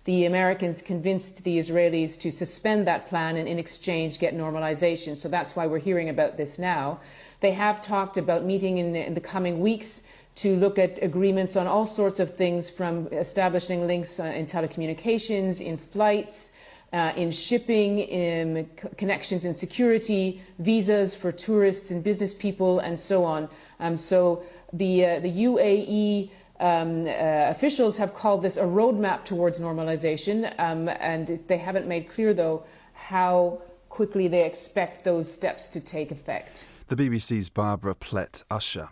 the Americans convinced the Israelis to suspend that plan and in exchange get normalization. So that's why we're hearing about this now. They have talked about meeting in the coming weeks to look at agreements on all sorts of things, from establishing links in telecommunications, in flights, in shipping, in connections in security, visas for tourists and business people, and so on. So the UAE officials have called this a roadmap towards normalization, and they haven't made clear, though, how quickly they expect those steps to take effect. The BBC's Barbara Plett-Usher.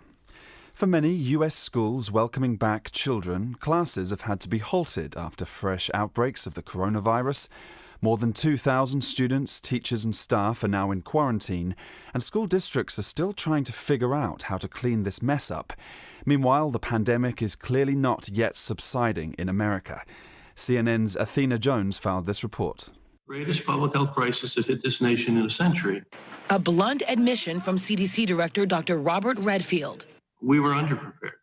For many US schools welcoming back children, classes have had to be halted after fresh outbreaks of the coronavirus. More than 2,000 students, teachers and staff are now in quarantine, and school districts are still trying to figure out how to clean this mess up. Meanwhile, the pandemic is clearly not yet subsiding in America. CNN's Athena Jones filed this report. Greatest public health crisis that hit this nation in a century. A blunt admission from CDC Director Dr. Robert Redfield. We were underprepared,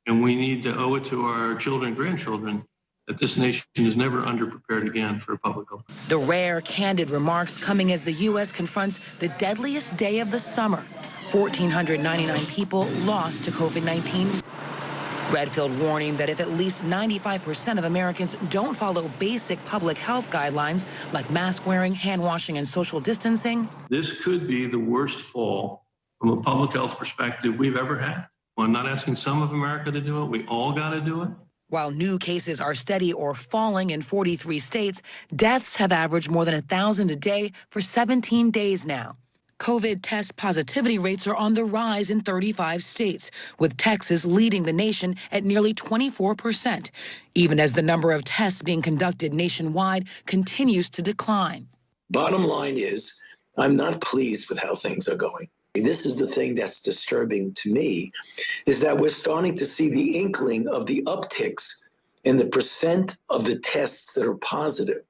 and we need to owe it to our children and grandchildren that this nation is never underprepared again for public health. The rare, candid remarks coming as the U.S. confronts the deadliest day of the summer. 1,499 people lost to COVID-19. Redfield warning that if at least 95% of Americans don't follow basic public health guidelines like mask wearing, hand washing, and social distancing. This could be the worst fall from a public health perspective we've ever had. Well, I'm not asking some of America to do it. We all got to do it. While new cases are steady or falling in 43 states, deaths have averaged more than 1,000 a day for 17 days now. COVID test positivity rates are on the rise in 35 states, with Texas leading the nation at nearly 24%, even as the number of tests being conducted nationwide continues to decline. Bottom line is, I'm not pleased with how things are going. This is the thing that's disturbing to me, is that we're starting to see the inkling of the upticks in the percent of the tests that are positive.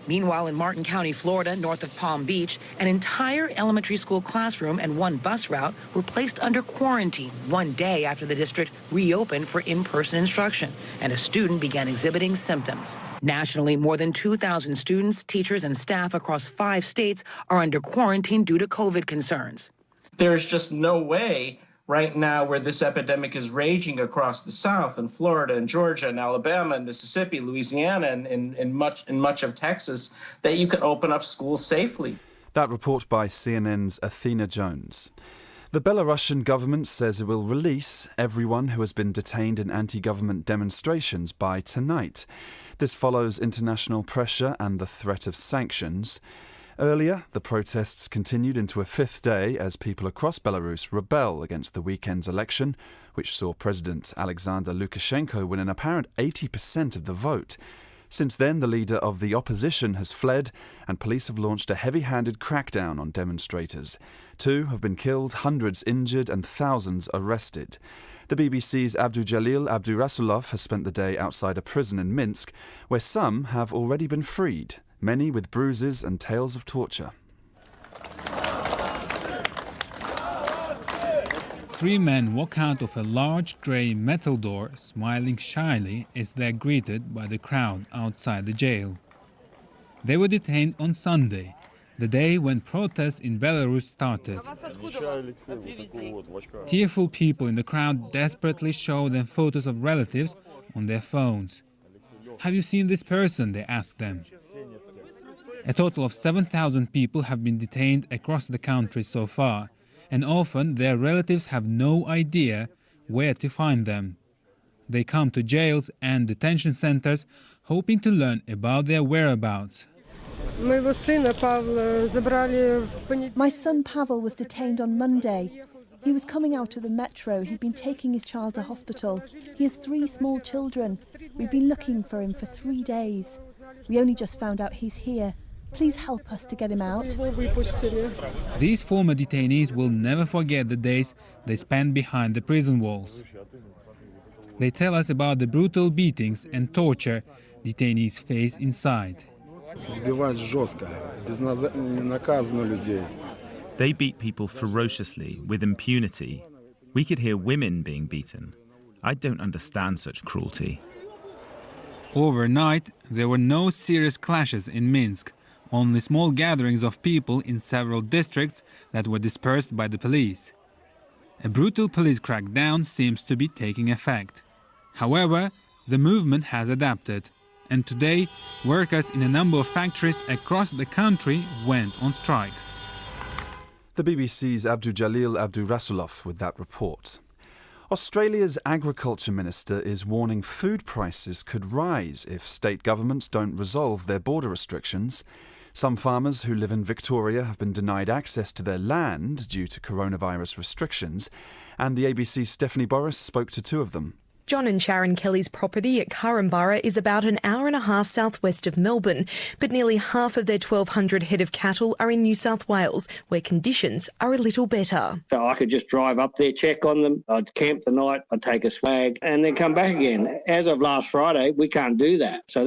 Meanwhile, in Martin County, Florida, north of Palm Beach, an entire elementary school classroom and one bus route were placed under quarantine 1 day after the district reopened for in-person instruction, and a student began exhibiting symptoms. Nationally, more than 2,000 students, teachers, and staff across 5 states are under quarantine due to COVID concerns. There's just no way right now, where this epidemic is raging across the South, in Florida and Georgia and Alabama and Mississippi, Louisiana, and in much of Texas, that you can open up schools safely. That report by CNN's Athena Jones. The Belarusian government says it will release everyone who has been detained in anti-government demonstrations by tonight. This follows international pressure and the threat of sanctions. Earlier, the protests continued into a 5th day as people across Belarus rebel against the weekend's election, which saw President Alexander Lukashenko win an apparent 80% of the vote. Since then, the leader of the opposition has fled, and police have launched a heavy-handed crackdown on demonstrators. 2 have been killed, hundreds injured, and thousands arrested. The BBC's Abdujalil Abdurasulov has spent the day outside a prison in Minsk, where some have already been freed, many with bruises and tales of torture. 3 men walk out of a large grey metal door, smiling shyly as they are greeted by the crowd outside the jail. They were detained on Sunday, the day when protests in Belarus started. Tearful people in the crowd desperately show them photos of relatives on their phones. "Have you seen this person?" they ask them. A total of 7,000 people have been detained across the country so far, and often their relatives have no idea where to find them. They come to jails and detention centers hoping to learn about their whereabouts. My son Pavel was detained on Monday. He was coming out of the metro. He'd been taking his child to hospital. He has 3 small children. We've been looking for him for 3 days. We only just found out he's here. Please help us to get him out. These former detainees will never forget the days they spent behind the prison walls. They tell us about the brutal beatings and torture detainees face inside. They beat people ferociously, with impunity. We could hear women being beaten. I don't understand such cruelty. Overnight, there were no serious clashes in Minsk, only small gatherings of people in several districts that were dispersed by the police. A brutal police crackdown seems to be taking effect. However, the movement has adapted, and today, workers in a number of factories across the country went on strike. The BBC's Abdul-Jalil Abdul-Rasulov with that report. Australia's Agriculture Minister is warning food prices could rise if state governments don't resolve their border restrictions. Some farmers who live in Victoria have been denied access to their land due to coronavirus restrictions, and the ABC's Stephanie Boris spoke to two of them. John and Sharon Kelly's property at Currumborough is about an hour and a half southwest of Melbourne, but nearly half of their 1,200 head of cattle are in New South Wales, where conditions are a little better. So I could just drive up there, check on them, I'd camp the night, I'd take a swag and then come back again. As of last Friday, we can't do that. So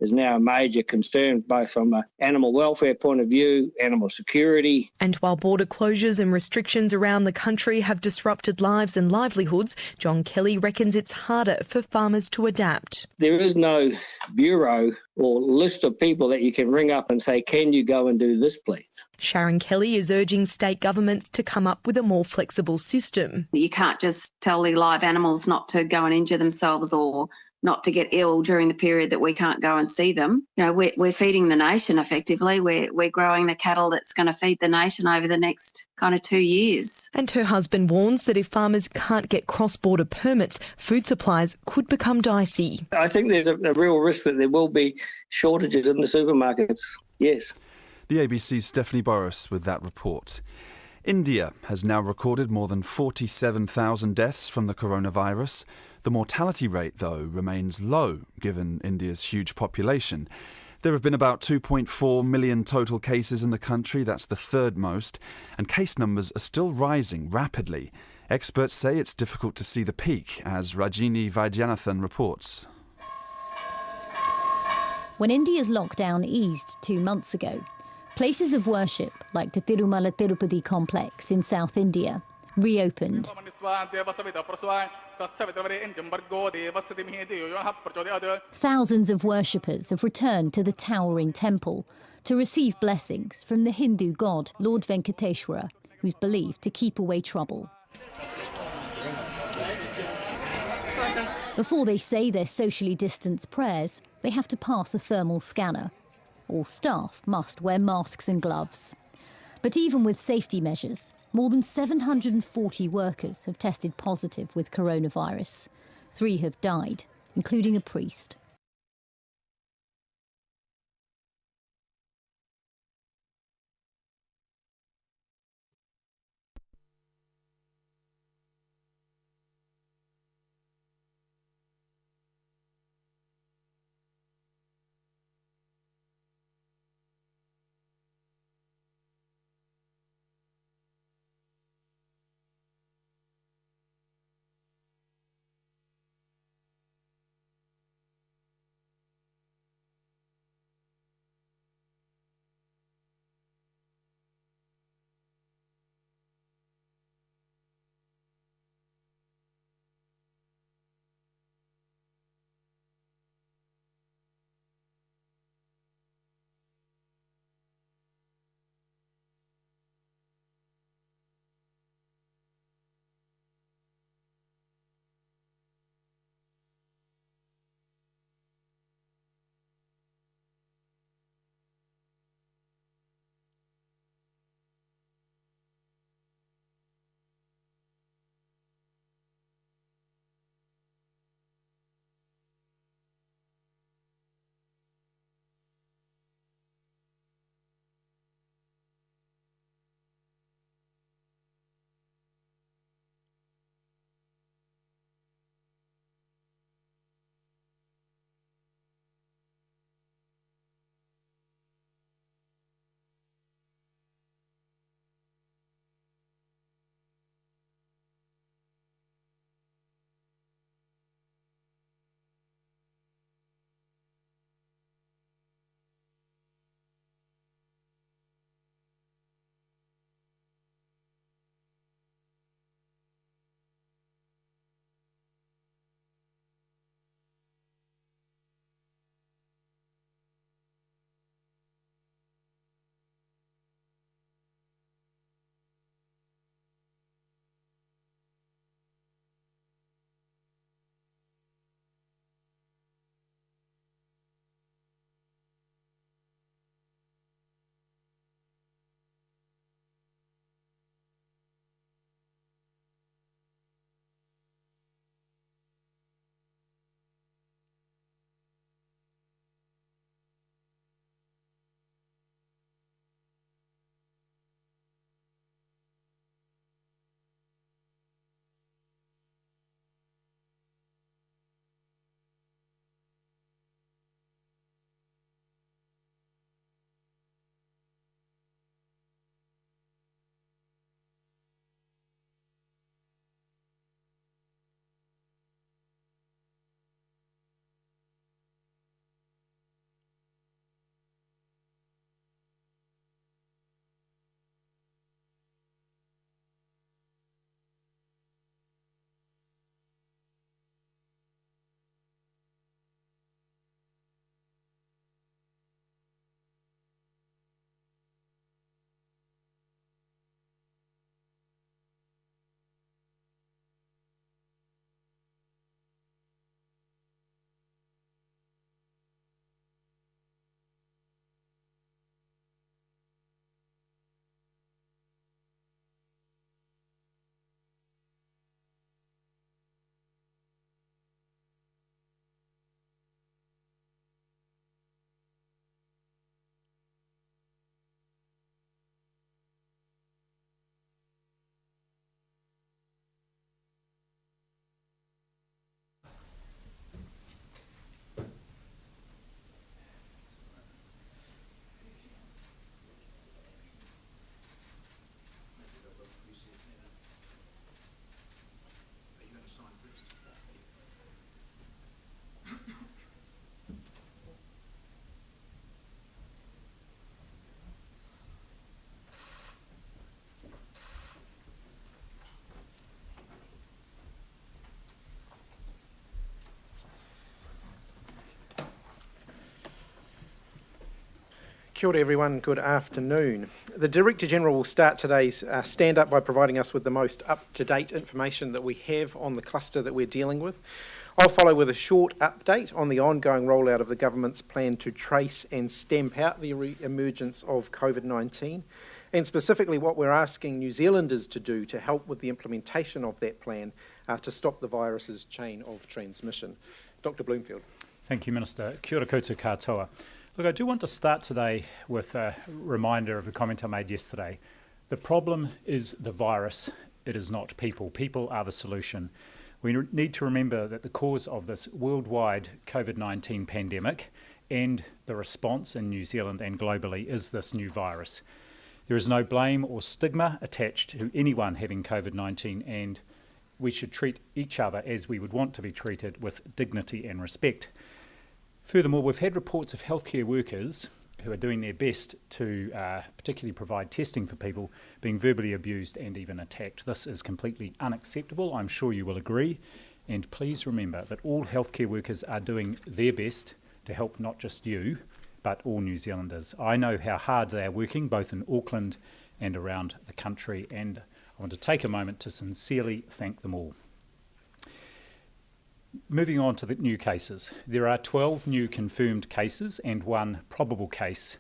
is now a major concern, both from an animal welfare point of view, animal security. And while border closures and restrictions around the country have disrupted lives and livelihoods, John Kelly reckons it's harder for farmers to adapt. There is no bureau or list of people that you can ring up and say, can you go and do this, please? Sharon Kelly is urging state governments to come up with a more flexible system. You can't just tell the live animals not to go and injure themselves or not to get ill during the period that we can't go and see them. You know, we're feeding the nation effectively. We're growing the cattle that's going to feed the nation over the next kind of 2 years. And her husband warns that if farmers can't get cross-border permits, food supplies could become dicey. I think there's a real risk that there will be shortages in the supermarkets, yes. The ABC's Stephanie Boris with that report. India has now recorded more than 47,000 deaths from the coronavirus. The mortality rate, though, remains low, given India's huge population. There have been about 2.4 million total cases in the country, that's the third most, and case numbers are still rising rapidly. Experts say it's difficult to see the peak, as Rajini Vaidyanathan reports. When India's lockdown eased 2 months ago, places of worship like the Tirumala Tirupati complex in South India reopened. Thousands of worshippers have returned to the towering temple to receive blessings from the Hindu god Lord Venkateshwara, who's believed to keep away trouble. Before they say their socially distanced prayers, they have to pass a thermal scanner. All staff must wear masks and gloves. But even with safety measures, more than 740 workers have tested positive with coronavirus. 3 have died, including a priest. Kia ora everyone, good afternoon. The Director-General will start today's stand-up by providing us with the most up-to-date information that we have on the cluster that we're dealing with. I'll follow with a short update on the ongoing rollout of the government's plan to trace and stamp out the re-emergence of COVID-19, and specifically what we're asking New Zealanders to do to help with the implementation of that plan to stop the virus's chain of transmission. Dr. Bloomfield. Thank you, Minister. Kia ora koutou katoa. Look, I do want to start today with a reminder of a comment I made yesterday. The problem is the virus, it is not people. People are the solution. We need to remember that the cause of this worldwide COVID-19 pandemic and the response in New Zealand and globally is this new virus. There is no blame or stigma attached to anyone having COVID-19, and we should treat each other as we would want to be treated, with dignity and respect. Furthermore, we've had reports of healthcare workers who are doing their best to particularly provide testing for people being verbally abused and even attacked. This is completely unacceptable, I'm sure you will agree. And please remember that all healthcare workers are doing their best to help not just you, but all New Zealanders. I know how hard they are working, both in Auckland and around the country, and I want to take a moment to sincerely thank them all. Moving on to the new cases. There are 12 new confirmed cases and 1 probable case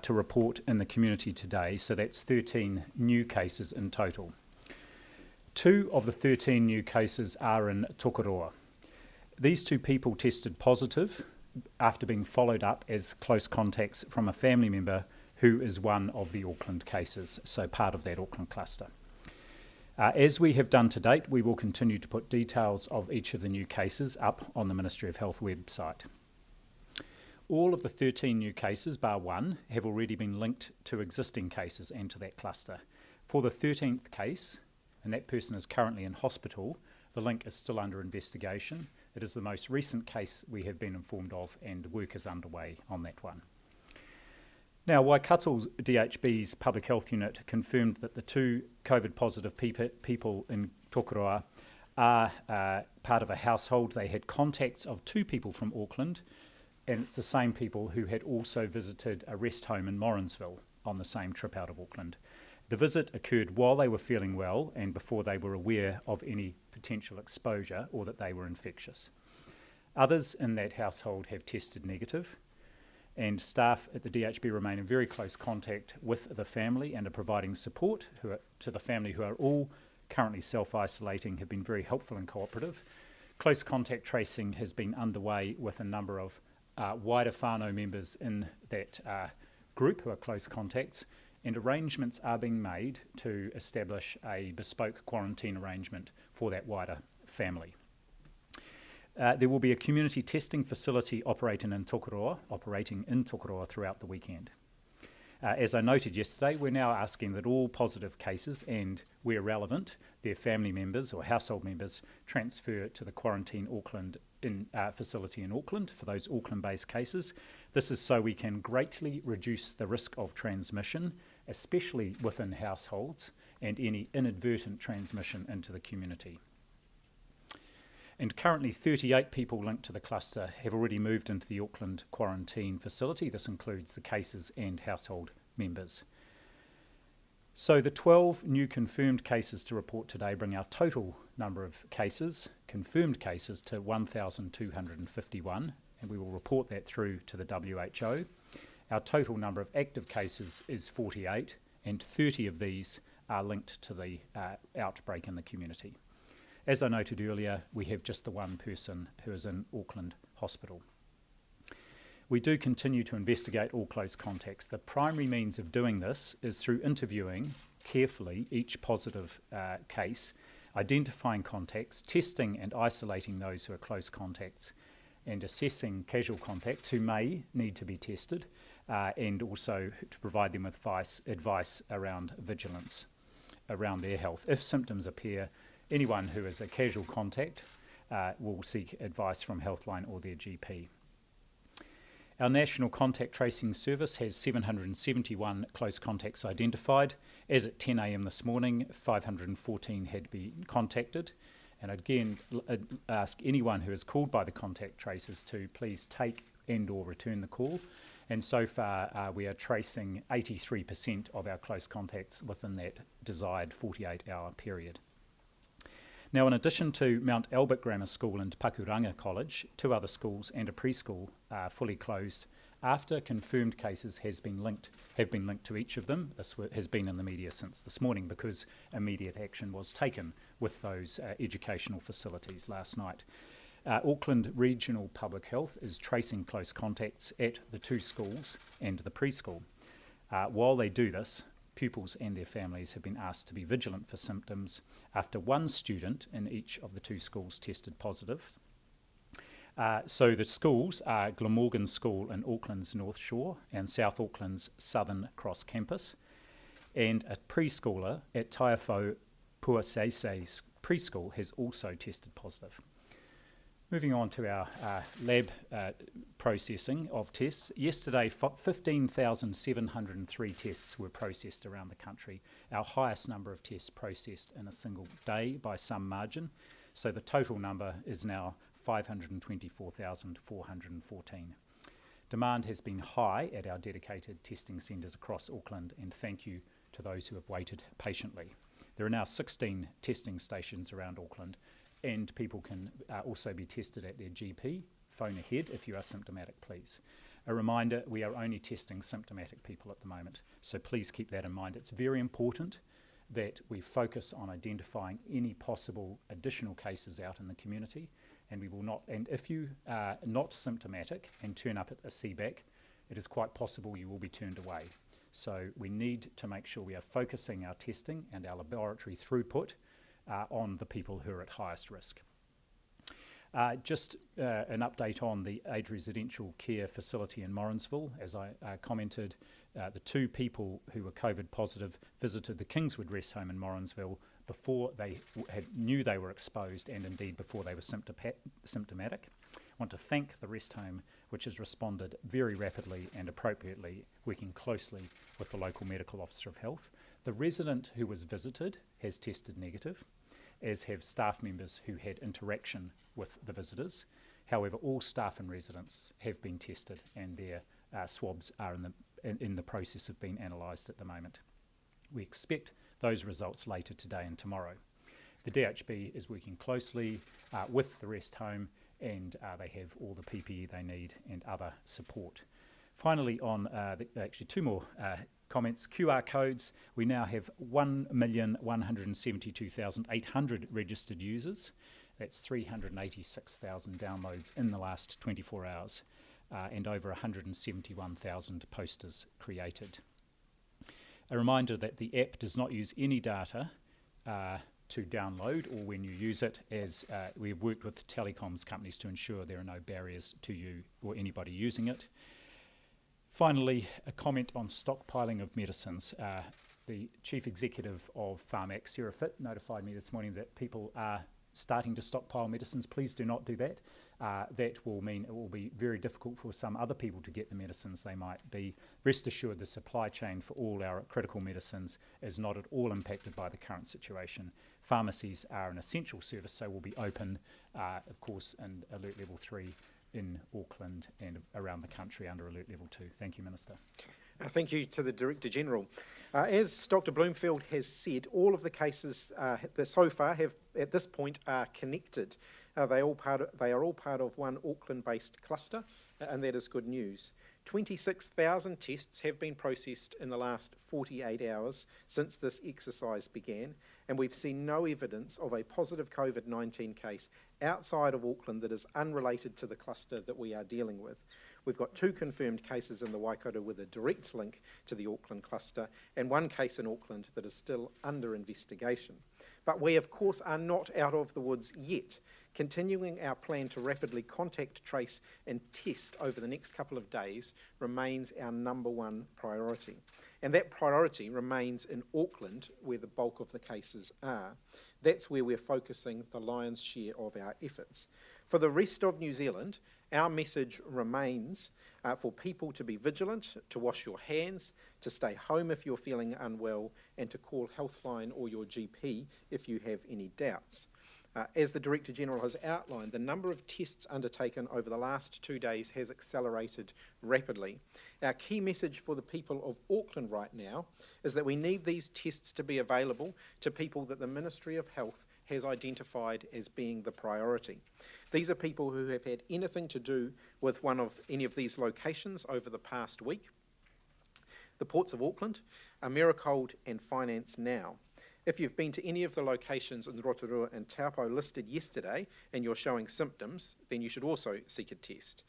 to report in the community today, so that's 13 new cases in total. 2 of the 13 new cases are in Tokoroa. These 2 people tested positive after being followed up as close contacts from a family member who is one of the Auckland cases, so part of that Auckland cluster. As we have done to date, we will continue to put details of each of the new cases up on the Ministry of Health website. All of the 13 new cases, bar 1, have already been linked to existing cases and to that cluster. For the 13th case, and that person is currently in hospital, the link is still under investigation. It is the most recent case we have been informed of, and work is underway on that one. Now, Waikato DHB's Public Health Unit confirmed that the 2 COVID-positive people in Tokoroa are part of a household. They had contacts of 2 people from Auckland, and it's the same people who had also visited a rest home in Morrinsville on the same trip out of Auckland. The visit occurred while they were feeling well and before they were aware of any potential exposure or that they were infectious. Others in that household have tested negative, and staff at the DHB remain in very close contact with the family and are providing support to the family, who are all currently self-isolating, have been very helpful and cooperative. Close contact tracing has been underway with a number of wider whānau members in that group who are close contacts, and arrangements are being made to establish a bespoke quarantine arrangement for that wider family. There will be a community testing facility operating in Tokoroa throughout the weekend. As I noted yesterday, we're now asking that all positive cases and, where relevant, their family members or household members transfer to the Quarantine Auckland facility in Auckland for those Auckland-based cases. This is so we can greatly reduce the risk of transmission, especially within households, and any inadvertent transmission into the community. And currently 38 people linked to the cluster have already moved into the Auckland quarantine facility. This includes the cases and household members. So the 12 new confirmed cases to report today bring our total number of cases, confirmed cases, to 1,251, and we will report that through to the WHO. Our total number of active cases is 48, and 30 of these are linked to the outbreak in the community. As I noted earlier, we have just the 1 person who is in Auckland Hospital. We do continue to investigate all close contacts. The primary means of doing this is through interviewing carefully each positive case, identifying contacts, testing and isolating those who are close contacts, and assessing casual contacts who may need to be tested, and also to provide them with advice around vigilance around their health. If symptoms appear, anyone who is a casual contact will seek advice from Healthline or their GP. Our National Contact Tracing Service has 771 close contacts identified. As at 10 a.m. this morning, 514 had been contacted. And again, ask anyone who is called by the contact tracers to please take and or return the call. And so far, we are tracing 83% of our close contacts within that desired 48-hour period. Now, in addition to Mount Albert Grammar School and Pakuranga College, 2 other schools and a preschool are fully closed after confirmed cases have been linked to each of them. This has been in the media since this morning because immediate action was taken with those educational facilities last night. Auckland Regional Public Health is tracing close contacts at the 2 schools and the preschool. While they do this, pupils and their families have been asked to be vigilant for symptoms after 1 student in each of the 2 schools tested positive. So the schools are Glamorgan School in Auckland's North Shore and South Auckland's Southern Cross Campus, and a preschooler at Taiawhau Puaseisei Preschool has also tested positive. Moving on to our lab processing of tests. Yesterday, 15,703 tests were processed around the country, our highest number of tests processed in a single day by some margin. So the total number is now 524,414. Demand has been high at our dedicated testing centres across Auckland, and thank you to those who have waited patiently. There are now 16 testing stations around Auckland, and people can also be tested at their GP. Phone ahead if you are symptomatic, please. A reminder, we are only testing symptomatic people at the moment, so please keep that in mind. It's very important that we focus on identifying any possible additional cases out in the community, and we will not, and if you are not symptomatic and turn up at a CBAC, it is quite possible you will be turned away. So we need to make sure we are focusing our testing and our laboratory throughput on the people who are at highest risk. Just an update on the aged residential care facility in Morrinsville. As I commented, the 2 people who were COVID positive visited the Kingswood Rest Home in Morrinsville before they knew they were exposed, and indeed before they were symptomatic. I want to thank the rest home, which has responded very rapidly and appropriately, working closely with the local medical officer of health. The resident who was visited has tested negative, as have staff members who had interaction with the visitors. However, all staff and residents have been tested, and their swabs are in the process of being analysed at the moment. We expect those results later today and tomorrow. The DHB is working closely with the rest home, and they have all the PPE they need and other support. Finally, on actually 2 more comments. QR codes, we now have 1,172,800 registered users. That's 386,000 downloads in the last 24 hours and over 171,000 posters created. A reminder that the app does not use any data to download or when you use it, as we've worked with telecoms companies to ensure there are no barriers to you or anybody using it. Finally, a comment on stockpiling of medicines. The Chief Executive of Pharmac, Sarah Fitt, notified me this morning that people are starting to stockpile medicines. Please do not do that. That will mean it will be very difficult for some other people to get the medicines they might be. Rest assured, the supply chain for all our critical medicines is not at all impacted by the current situation. Pharmacies are an essential service, so will be open, of course, in Alert Level 3 in Auckland and around the country under Alert Level 2. Thank you, Minister. Thank you to the Director General. As Dr Bloomfield has said, all of the cases that so far have, at this point, are connected. They are all part of one Auckland-based cluster, and that is good news. 26,000 tests have been processed in the last 48 hours since this exercise began, and we've seen no evidence of a positive COVID-19 case outside of Auckland that is unrelated to the cluster that we are dealing with. We've got 2 confirmed cases in the Waikato with a direct link to the Auckland cluster, and 1 case in Auckland that is still under investigation. But we, of course, are not out of the woods yet. Continuing our plan to rapidly contact, trace and test over the next couple of days remains our #1 priority. And that priority remains in Auckland, where the bulk of the cases are. That's where we're focusing the lion's share of our efforts. For the rest of New Zealand, our message remains for people to be vigilant, to wash your hands, to stay home if you're feeling unwell, and to call Healthline or your GP if you have any doubts. As the Director-General has outlined, the number of tests undertaken over the last 2 days has accelerated rapidly. Our key message for the people of Auckland right now is that we need these tests to be available to people that the Ministry of Health has identified as being the priority. These are people who have had anything to do with any of these locations over the past week. The Ports of Auckland, Americold and Finance Now. If you've been to any of the locations in Rotorua and Taupo listed yesterday and you're showing symptoms, then you should also seek a test.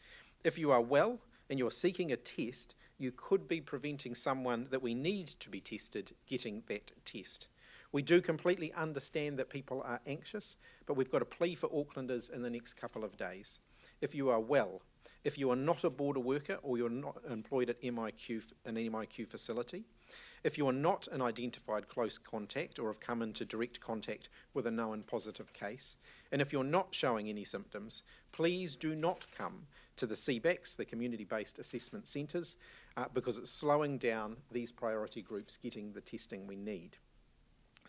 If you are well and you're seeking a test, you could be preventing someone that we need to be tested getting that test. We do completely understand that people are anxious, but we've got a plea for Aucklanders in the next couple of days. If you are well, if you are not a border worker or you're not employed at an MIQ facility, if you are not an identified close contact or have come into direct contact with a known positive case, and if you're not showing any symptoms, please do not come to the CBACs, the community-based assessment centres, because it's slowing down these priority groups getting the testing we need.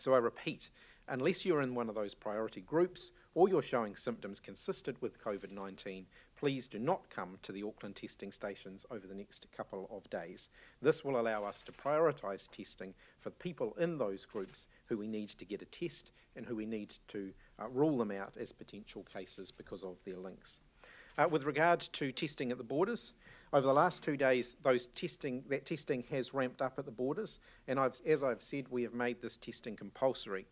So I repeat, unless you're in one of those priority groups or you're showing symptoms consistent with COVID-19, please do not come to the Auckland testing stations over the next couple of days. This will allow us to prioritise testing for people in those groups who we need to get a test and who we need to rule them out as potential cases because of their links. With regard to testing at the borders, over the last 2 days, that testing has ramped up at the borders, and as I've said, we have made this testing compulsory.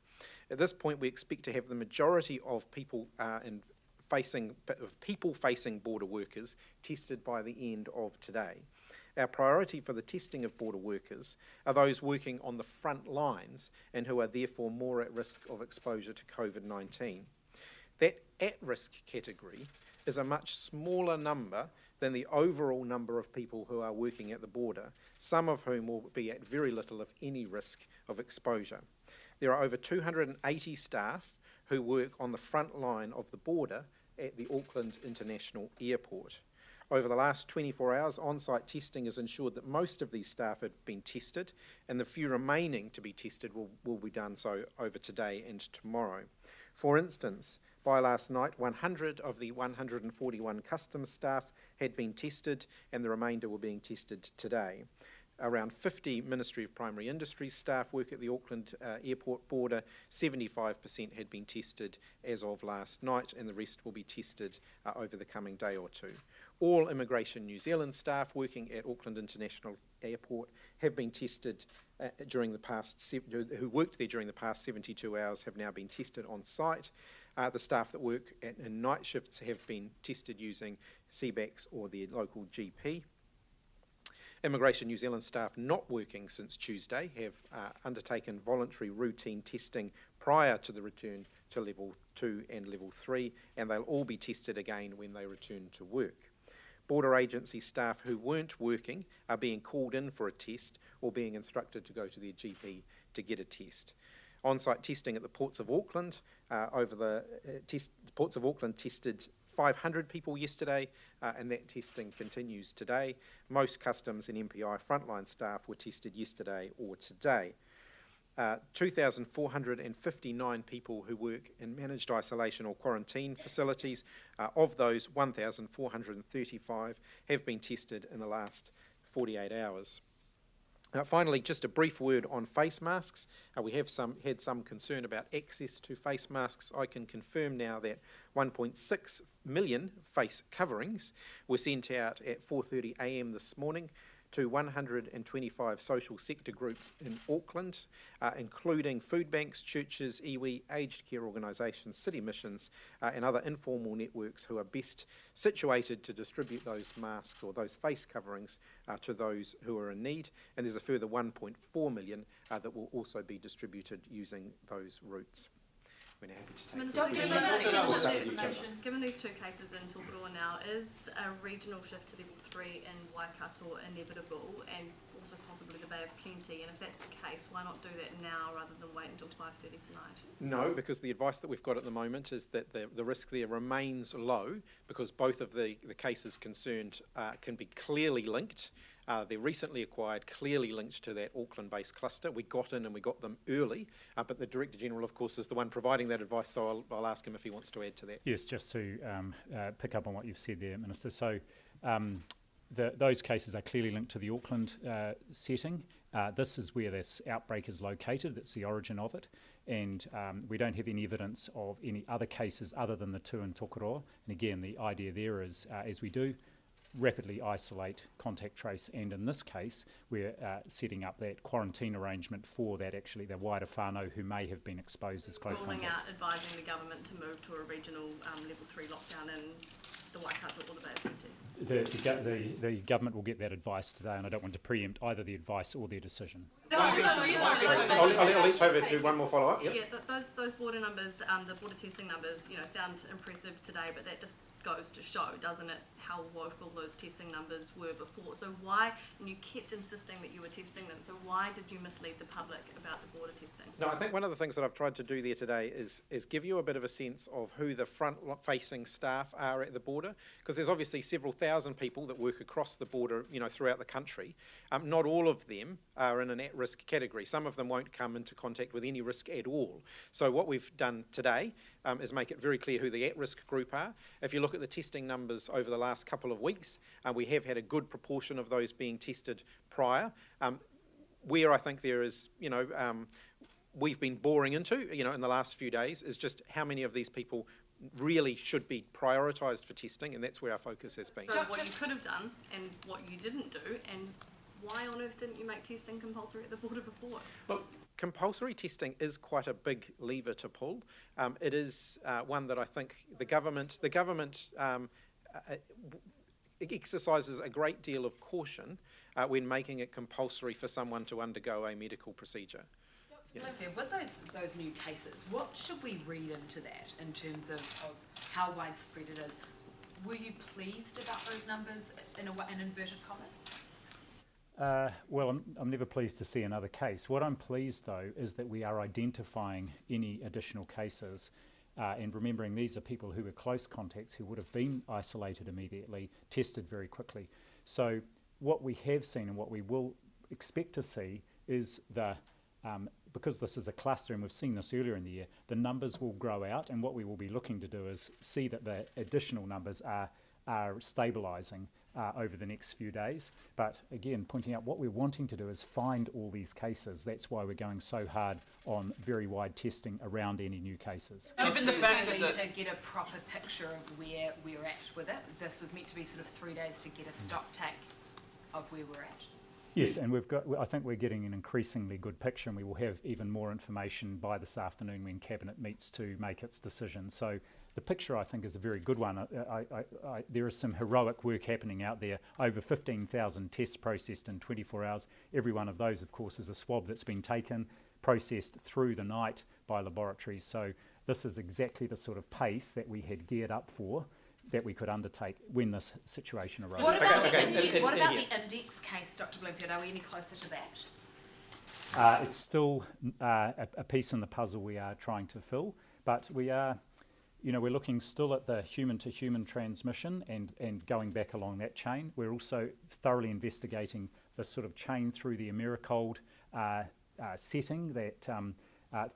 At this point, we expect to have the majority of people-facing border workers tested by the end of today. Our priority for the testing of border workers are those working on the front lines and who are therefore more at risk of exposure to COVID-19. That at-risk category is a much smaller number than the overall number of people who are working at the border, some of whom will be at very little, if any, risk of exposure. There are over 280 staff who work on the front line of the border at the Auckland International Airport. Over the last 24 hours, on-site testing has ensured that most of these staff have been tested, and the few remaining to be tested will be done so over today and tomorrow. For instance, by last night, 100 of the 141 customs staff had been tested, and the remainder were being tested today. Around 50 Ministry of Primary Industries staff work at the Auckland airport border. 75% had been tested as of last night, and the rest will be tested over the coming day or two. All Immigration New Zealand staff working at Auckland International Airport have been tested who worked there during the past 72 hours have now been tested on site. The staff that work in night shifts have been tested using CBACs or their local GP. Immigration New Zealand staff not working since Tuesday have undertaken voluntary routine testing prior to the return to level 2 and level 3, and they'll all be tested again when they return to work. Border agency staff who weren't working are being called in for a test or being instructed to go to their GP to get a test. On-site testing at the Ports of Auckland, the Ports of Auckland tested 500 people yesterday, and that testing continues today. Most customs and MPI frontline staff were tested yesterday or today. 2,459 people who work in managed isolation or quarantine facilities. Of those, 1,435 have been tested in the last 48 hours. Finally, just a brief word on face masks. We have had some concern about access to face masks. I can confirm now that 1.6 million face coverings were sent out at 4:30 a.m. this morning to 125 social sector groups in Auckland, including food banks, churches, iwi, aged care organisations, city missions, and other informal networks who are best situated to distribute those masks or those face coverings to those who are in need. And there's a further 1.4 million that will also be distributed using those routes. We're happy to take Given these two cases in Tōpūroa now, is a regional shift to level 3 in Waikato inevitable, and also possibly the Bay of Plenty? And if that's the case, why not do that now rather than wait until 5:30 tonight? No, because the advice that we've got at the moment is that the risk there remains low, because both of the cases concerned can be clearly linked They're recently acquired, clearly linked to that Auckland-based cluster. We got in and we got them early, but the Director General, of course, is the one providing that advice, so I'll ask him if he wants to add to that. Yes, just to pick up on what you've said there, Minister. So those cases are clearly linked to the Auckland setting. This is where this outbreak is located. That's the origin of it. And we don't have any evidence of any other cases other than the two in Tokoroa. And again, the idea there is, as we do, rapidly isolate, contact trace, and in this case, we're setting up that quarantine arrangement for that actually the wider whānau who may have been exposed as close Ruling contacts. out advising the government to move to a regional level 3 lockdown in the Waikato or the Bay of Plenty. The government will get that advice today, and I don't want to preempt either the advice or their decision. I'll let Tova do one more follow-up. Yep. Yeah, those border numbers, the border testing numbers, sound impressive today, but that just goes to show, doesn't it, how woeful those testing numbers were before. So why, and you kept insisting that you were testing them, so why did you mislead the public about the border testing? No, I think one of the things that I've tried to do there today is give you a bit of a sense of who the front-facing staff are at the border, because there's obviously several thousand people that work across the border, throughout the country. Not all of them are in an at-risk category. Some of them won't come into contact with any risk at all. So what we've done today is make it very clear who the at-risk group are. If you look at the testing numbers over the last couple of weeks, we have had a good proportion of those being tested prior. Where I think there is, we've been boring into, in the last few days, is just how many of these people really should be prioritised for testing, and that's where our focus has been. So what you could have done and what you didn't do, and why on earth didn't you make testing compulsory at the border before? Look, compulsory testing is quite a big lever to pull. It is one that I think the government exercises a great deal of caution when making it compulsory for someone to undergo a medical procedure. With those new cases, what should we read into that in terms of how widespread it is? Were you pleased about those numbers in inverted commas? Well, I'm never pleased to see another case. What I'm pleased, though, is that we are identifying any additional cases and remembering these are people who were close contacts who would have been isolated immediately, tested very quickly. So what we have seen and what we will expect to see is because this is a cluster and we've seen this earlier in the year, the numbers will grow out, and what we will be looking to do is see that the additional numbers are stabilising over the next few days. But again, pointing out what we're wanting to do is find all these cases. That's why we're going so hard on very wide testing around any new cases. Given the fact that to get a proper picture of where we're at with it, this was meant to be sort of 3 days to get a stock take of where we're at. Yes, and I think we're getting an increasingly good picture, and we will have even more information by this afternoon when Cabinet meets to make its decision. So the picture, I think, is a very good one. There is some heroic work happening out there. Over 15,000 tests processed in 24 hours. Every one of those, of course, is a swab that's been taken, processed through the night by laboratories. So this is exactly the sort of pace that we had geared up for, that we could undertake when this situation arose. What about the index case, Dr. Bloomfield? Are we any closer to that? It's still a piece in the puzzle we are trying to fill, but we are, we're looking still at the human-to-human transmission and going back along that chain. We're also thoroughly investigating the sort of chain through the Americold setting that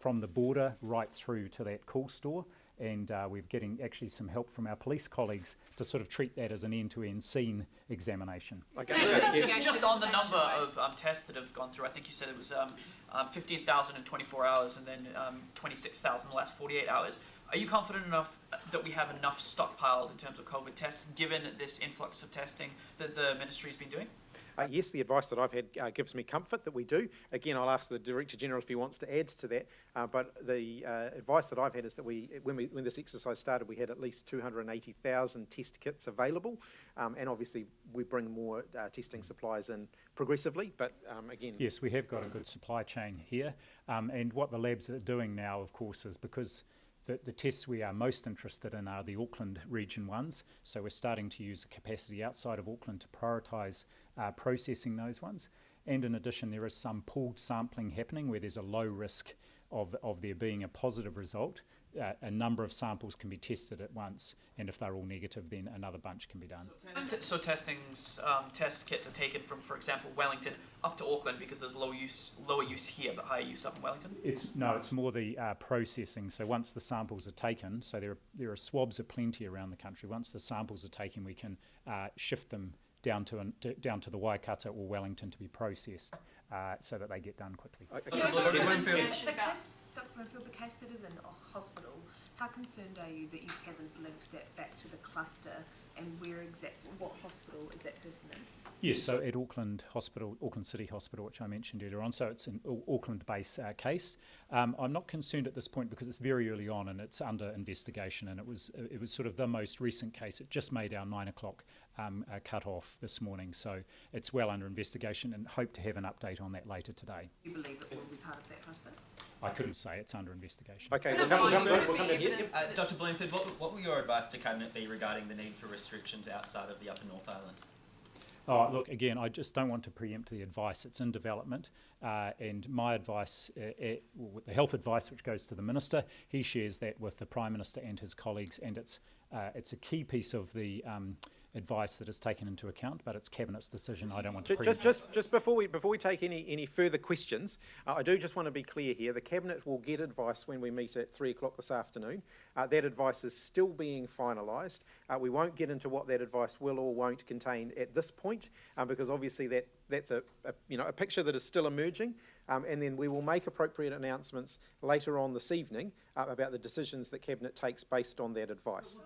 from the border right through to that cool store. And we're getting actually some help from our police colleagues to sort of treat that as an end-to-end scene examination. Just on the number of tests that have gone through, I think you said it was 15,000 in 24 hours and then 26,000 in the last 48 hours. Are you confident enough that we have enough stockpiled in terms of COVID tests, given this influx of testing that the ministry's been doing? Yes, the advice that I've had gives me comfort that we do. Again, I'll ask the Director General if he wants to add to that. But the advice that I've had is that when this exercise started, we had at least 280,000 test kits available, and obviously we bring more testing supplies in progressively. But again, yes, we have got a good supply chain here, and what the labs are doing now, of course, is because the tests we are most interested in are the Auckland region ones, so we're starting to use the capacity outside of Auckland to prioritise processing those ones. And in addition, there is some pooled sampling happening where there's a low risk of there being a positive result, a number of samples can be tested at once, and if they're all negative, then another bunch can be done. So test kits are taken from, for example, Wellington up to Auckland because there's lower use here, but higher use up in Wellington? It's more the processing. So once the samples are taken, so there are swabs aplenty around the country. Once the samples are taken, we can shift them down to the Waikato or Wellington to be processed so that they get done quickly. Dr. Bloomfield, the case that is in a hospital, how concerned are you that you haven't linked that back to the cluster, and what hospital is that person in? Yes, so at Auckland City Hospital, which I mentioned earlier on, so it's an Auckland-based case. I'm not concerned at this point because it's very early on and it's under investigation, and it was sort of the most recent case. It just made our 9 o'clock cut-off this morning, so it's well under investigation, and hope to have an update on that later today. Do you believe it will be part of that cluster? I couldn't say, it's under investigation. Okay, we'll come to here. Dr. Bloomfield, what will your advice to Cabinet be regarding the need for restrictions outside of the Upper North Island? Oh, look, again, I just don't want to preempt the advice. It's in development, and my advice, the health advice which goes to the Minister, he shares that with the Prime Minister and his colleagues, and it's a key piece of the advice that is taken into account, but it's Cabinet's decision. I don't want to preempt. Just before we take any further questions, I do just want to be clear here. The Cabinet will get advice when we meet at 3 o'clock this afternoon. That advice is still being finalised. We won't get into what that advice will or won't contain at this point, because obviously that's a picture that is still emerging, and then we will make appropriate announcements later on this evening about the decisions that Cabinet takes based on that advice.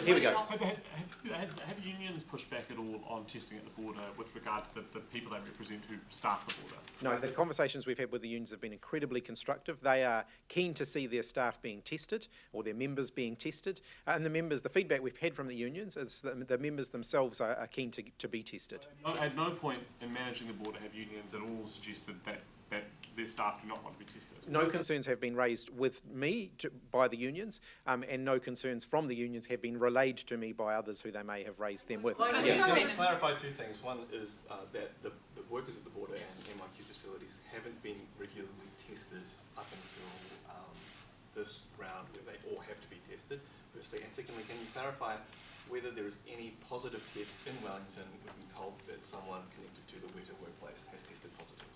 Here we go. Have unions pushed back at all on testing at the border with regard to the people they represent who staff the border? No, the conversations we've had with the unions have been incredibly constructive. They are keen to see their staff being tested, or their members being tested, and the feedback we've had from the unions is that the members themselves are keen to be tested. At no point in managing the border have unions at all suggested that their staff do not want to be tested? No concerns have been raised with me by the unions, and no concerns from the unions have been relayed to me by others who they may have raised them with. To clarify two things. One is that the workers at the border and MIQ facilities haven't been regularly tested up until this round where they all have to be tested, firstly. And secondly, can you clarify whether there is any positive test in Wellington? We've been told that someone connected to the Weta workplace has tested positive.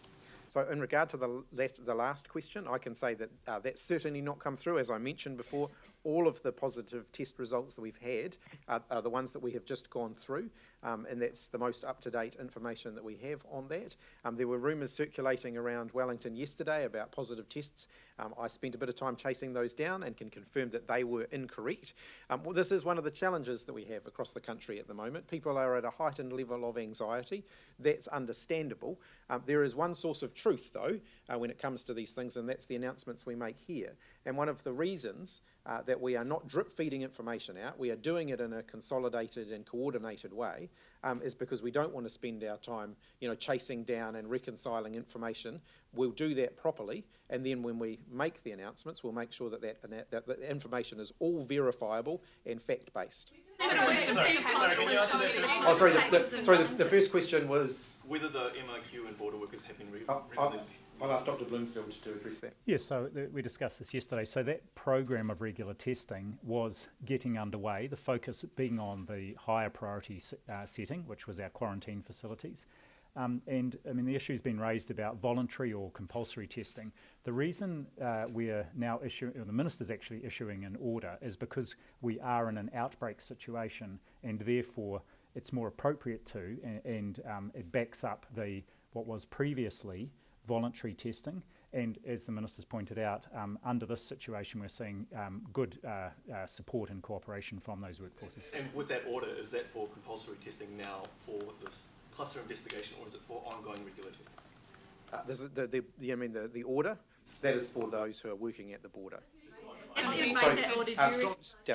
So in regard to the last question, I can say that that's certainly not come through. As I mentioned before, all of the positive test results that we've had are the ones that we have just gone through, and that's the most up-to-date information that we have on that. There were rumours circulating around Wellington yesterday about positive tests. I spent a bit of time chasing those down and can confirm that they were incorrect. This is one of the challenges that we have across the country at the moment. People are at a heightened level of anxiety. That's understandable. There is one source of truth, though, when it comes to these things, and that's the announcements we make here. And one of the reasons that we are not drip-feeding information out, we are doing it in a consolidated and coordinated way, is because we don't want to spend our time, chasing down and reconciling information. We'll do that properly, and then when we make the announcements, we'll make sure that the information is all verifiable and fact-based. The first question was whether the MIQ and border workers have been I'll ask Dr. Bloomfield to address that. Yes, so we discussed this yesterday. So that program of regular testing was getting underway, the focus being on the higher priority setting, which was our quarantine facilities. And I mean, the issue's been raised about voluntary or compulsory testing. The reason we're now issuing, or the Minister's actually issuing an order, is because we are in an outbreak situation, and therefore it's more appropriate to, and it backs up what was previously voluntary testing. And as the Minister's pointed out, under this situation, we're seeing good support and cooperation from those workforces. And with that order, is that for compulsory testing now for this cluster investigation, or is it for ongoing regular testing? The order, that is for those who are working at the border. And you made that order during,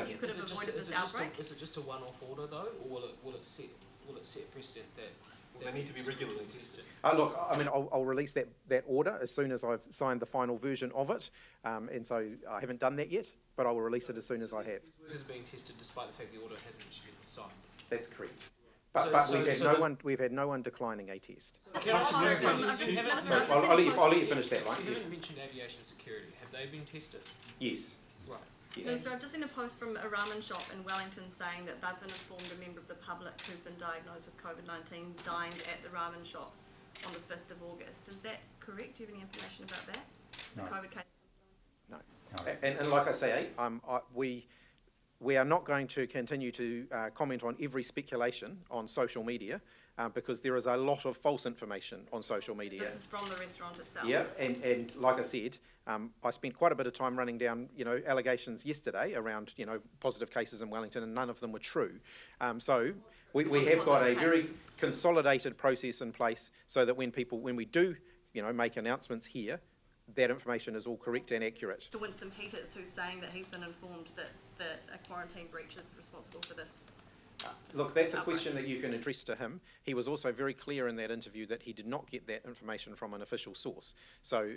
you could have avoided this outbreak? Is it just a one-off order though, or will it set precedent that they need to be regularly tested? Look, I mean, I'll release that order as soon as I've signed the final version of it, and so I haven't done that yet, but I will release it as soon as I have. Workers being tested despite the fact the order hasn't actually been signed. That's correct. But we've had no one declining a test. I'll let you finish that line. You Yes. haven't mentioned aviation security. Have they been tested? Yes. Right. Minister, I've just seen a post from a ramen shop in Wellington saying that they've been informed a member of the public who's been diagnosed with COVID-19 dined at the ramen shop on the 5th of August. Is that correct? Do you have any information about that? Is No. a COVID case? No. And like I say, we are not going to continue to comment on every speculation on social media because there is a lot of false information on social media. This is from the restaurant itself. Yeah, and like I said, I spent quite a bit of time running down, allegations yesterday around, positive cases in Wellington, and none of them were true. So we have got a very consolidated process in place so that when we do, make announcements here, that information is all correct and accurate. To Winston Peters, who's saying that he's been informed that a quarantine breach is responsible for this. Look, that's a question that you can address to him. He was also very clear in that interview that he did not get that information from an official source. So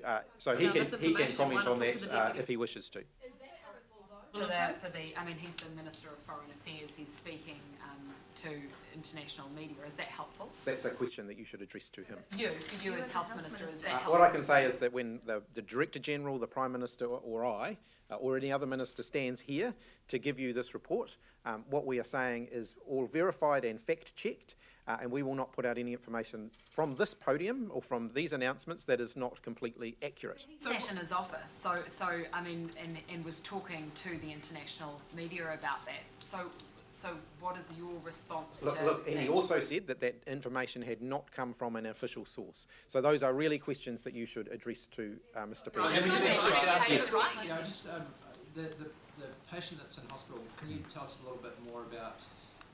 he can comment on that if he wishes to. He's the Minister of Foreign Affairs. He's speaking to international media. Is that helpful? That's a question that you should address to him. You as Health Minister, is that helpful? What I can say is that when the Director General, the Prime Minister or I, or any other minister stands here to give you this report, what we are saying is all verified and fact-checked, and we will not put out any information from this podium or from these announcements that is not completely accurate. He sat in his office, and was talking to the international media about that. So what is your response to Look, and he also said that information had not come from an official source. So those are really questions that you should address to Mr. Peters. Yes. The patient that's in hospital, can you tell us a little bit more about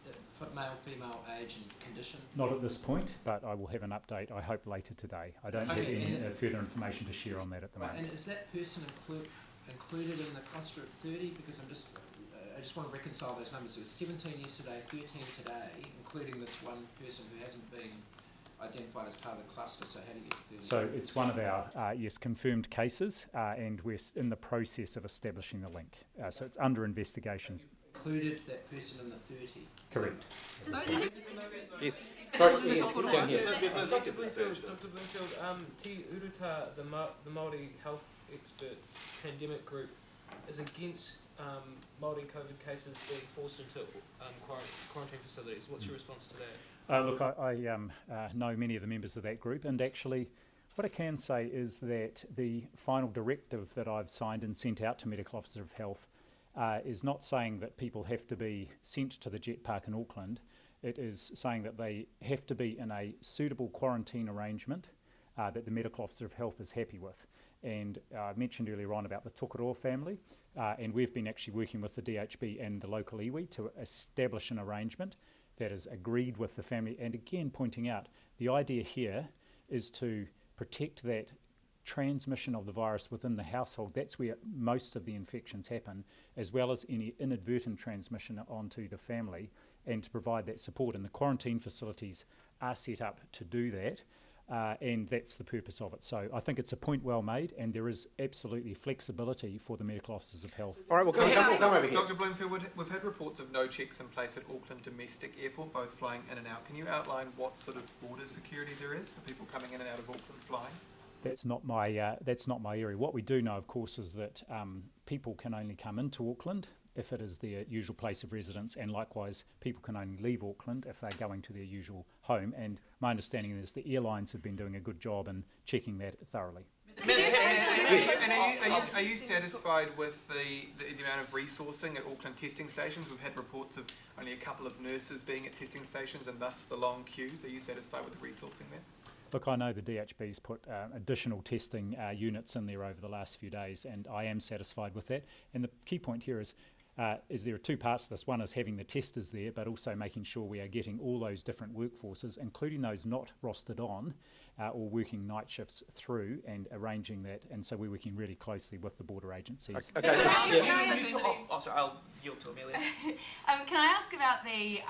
the male, female, age and condition? Not at this point, but I will have an update, I hope, later today. I don't have any further information to share on that at the moment. And is that person included in the cluster of 30? Because I just want to reconcile those numbers. There was 17 yesterday, 13 today, including this one person who hasn't been identified as part of the cluster. So how do you get to 30? So it's one of our, confirmed cases, and we're in the process of establishing the link. So it's under investigations. Included that person in the 30? Correct. Yes. Dr. Bloomfield, Te Uruta, the Māori health expert pandemic group, is against Māori COVID cases being forced into quarantine facilities. What's your response to that? Look, I know many of the members of that group, and actually what I can say is that the final directive that I've signed and sent out to Medical Officers of Health is not saying that people have to be sent to the jet park in Auckland. It is saying that they have to be in a suitable quarantine arrangement that the Medical Officer of Health is happy with. And I mentioned earlier on about the Tokoroa family, and we've been actually working with the DHB and the local iwi to establish an arrangement that is agreed with the family. And again, pointing out, the idea here is to protect that transmission of the virus within the household. That's where most of the infections happen, as well as any inadvertent transmission onto the family, and to provide that support. And the quarantine facilities are set up to do that. And that's the purpose of it. So I think it's a point well made, and there is absolutely flexibility for the Medical Officers of Health. All right, we'll come over here. Dr. Bloomfield, we've had reports of no checks in place at Auckland Domestic Airport, both flying in and out. Can you outline what sort of border security there is for people coming in and out of Auckland flying? That's not my area. What we do know, of course, is that people can only come into Auckland if it is their usual place of residence, and likewise people can only leave Auckland if they're going to their usual home. And my understanding is the airlines have been doing a good job in checking that thoroughly. And are you satisfied with the amount of resourcing at Auckland testing stations? We've had reports of only a couple of nurses being at testing stations and thus the long queues. Are you satisfied with the resourcing there? Look, I know the DHB's put additional testing units in there over the last few days, and I am satisfied with that. And the key point here is there are two parts to this. One is having the testers there, but also making sure we are getting all those different workforces, including those not rostered on or working night shifts, through and arranging that. And so we're working really closely with the border agencies. Okay. Sorry, I'll yield to Amelia. Can I ask about the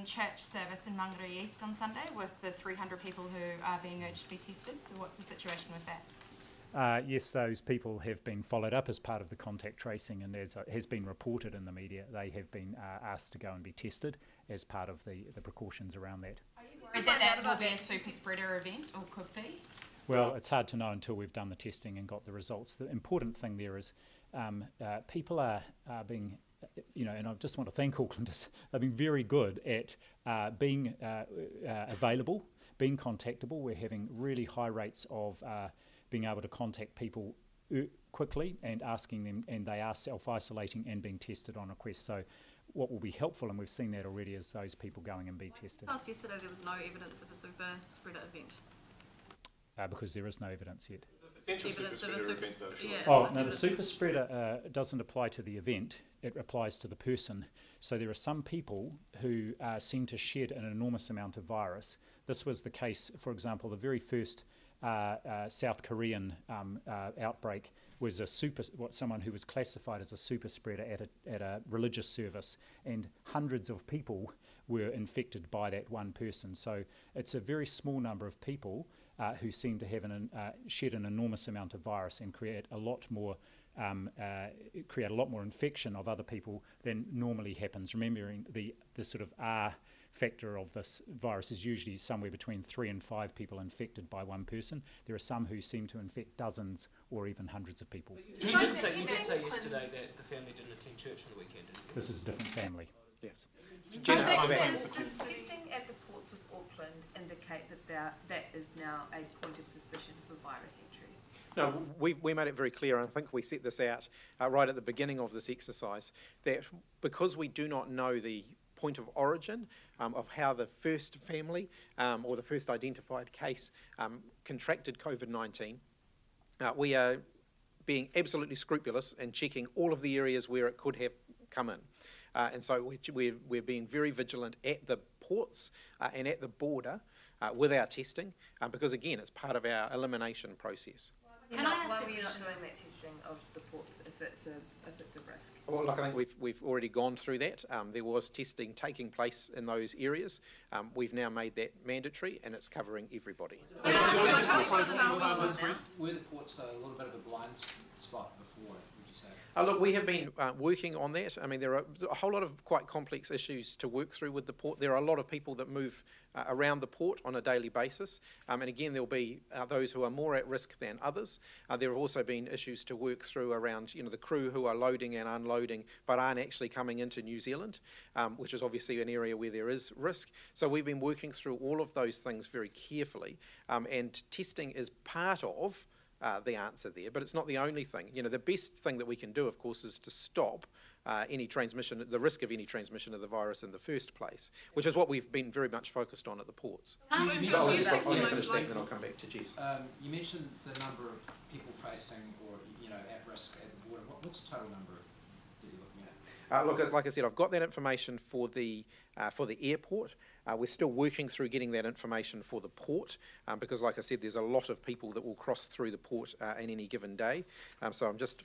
church service in Mangere East on Sunday with the 300 people who are being urged to be tested? So what's the situation with that? Yes, those people have been followed up as part of the contact tracing, and as has been reported in the media, they have been asked to go and be tested as part of the precautions around that. Are you worried that will be a super spreader event, or could be? Well, it's hard to know until we've done the testing and got the results. The important thing there is people are being, and I just want to thank Auckland, they've been very good at being available, being contactable. We're having really high rates of being able to contact people quickly and asking them, and they are self-isolating and being tested on request. So what will be helpful, and we've seen that already, is those people going and be tested. Last yesterday there was no evidence of a super spreader event. Because there is no evidence yet. The super spreader doesn't apply to the event, it applies to the person. So there are some people who seem to shed an enormous amount of virus. This was the case, for example, the very first South Korean outbreak was someone who was classified as a super spreader at a religious service, and hundreds of people were infected by that one person. So it's a very small number of people who seem to have shed an enormous amount of virus and create a lot more infection of other people than normally happens. Remembering the sort of R factor of this virus is usually somewhere between 3 and 5 people infected by one person. There are some who seem to infect dozens or even hundreds of people. You did say yesterday that the family didn't attend church on the weekend, didn't you? This is a different family. Yes. Does testing at the ports of Auckland indicate that that is now a point of suspicion for virus entry? No, we made it very clear, and I think we set this out right at the beginning of this exercise, that because we do not know the point of origin of how the first family or the first identified case contracted COVID-19, we are being absolutely scrupulous and checking all of the areas where it could have come in. And so we're being very vigilant at the ports and at the border with our testing, because again, it's part of our elimination process. Why were you not doing that testing of the ports if it's a risk? Well, look, I think we've already gone through that. There was testing taking place in those areas. We've now made that mandatory, and it's covering everybody. Were the ports a little bit of a blind spot before, would you say? Look, we have been working on that. I mean, there are a whole lot of quite complex issues to work through with the port. There are a lot of people that move around the port on a daily basis. And again, there'll be those who are more at risk than others. There have also been issues to work through around, the crew who are loading and unloading but aren't actually coming into New Zealand, which is obviously an area where there is risk. So we've been working through all of those things very carefully. And testing is part of the answer there, but it's not the only thing. The best thing that we can do, of course, is to stop any transmission, the risk of any transmission of the virus in the first place, which is what we've been very much focused on at the ports. I'll finish that, then I'll come back to Jess. You mentioned the number of people facing or at risk at the border. What's the total number that you're looking at? Look, like I said, I've got that information for the airport. We're still working through getting that information for the port because, like I said, there's a lot of people that will cross through the port in any given day. So I'm just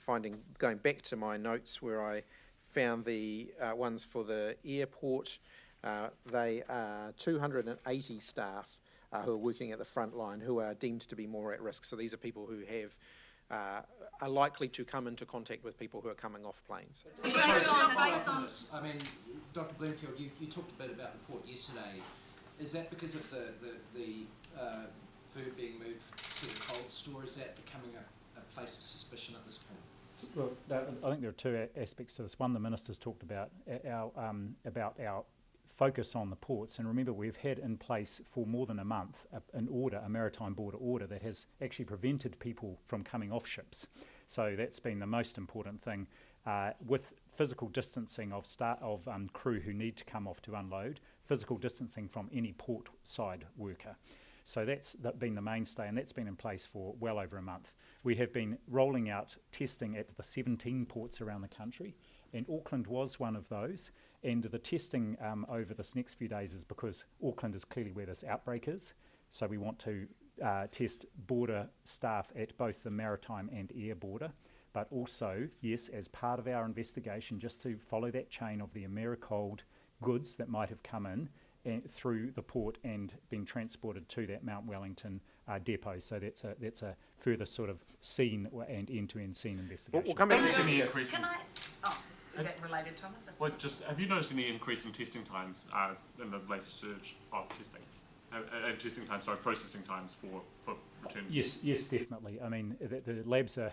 going back to my notes where I found the ones for the airport. They are 280 staff who are working at the front line who are deemed to be more at risk. So these are people who are likely to come into contact with people who are coming off planes. I mean, Dr. Bloomfield, you talked a bit about the port yesterday. Is that because of the food being moved to the cold store? Is that becoming a place of suspicion at this point? Well, I think there are two aspects to this. One, the Minister's talked about our focus on the ports, and remember we've had in place for more than a month a maritime border order that has actually prevented people from coming off ships. So that's been the most important thing, with physical distancing of crew who need to come off to unload, physical distancing from any port side worker. So that's been the mainstay, and that's been in place for well over a month. We have been rolling out testing at the 17 ports around the country, and Auckland was one of those. And the testing over this next few days is because Auckland is clearly where this outbreak is. So we want to test border staff at both the maritime and air border, but also, yes, as part of our investigation, just to follow that chain of the Americold goods that might have come in through the port and being transported to that Mount Wellington depot. So that's a further sort of scene and end-to-end scene investigation. We'll come back to Any this. increase in- Is that related, Thomas? Well, just have you noticed any increase in testing times in the latest surge of testing? Testing times, sorry, processing times for return? Yes, definitely. I mean, the labs are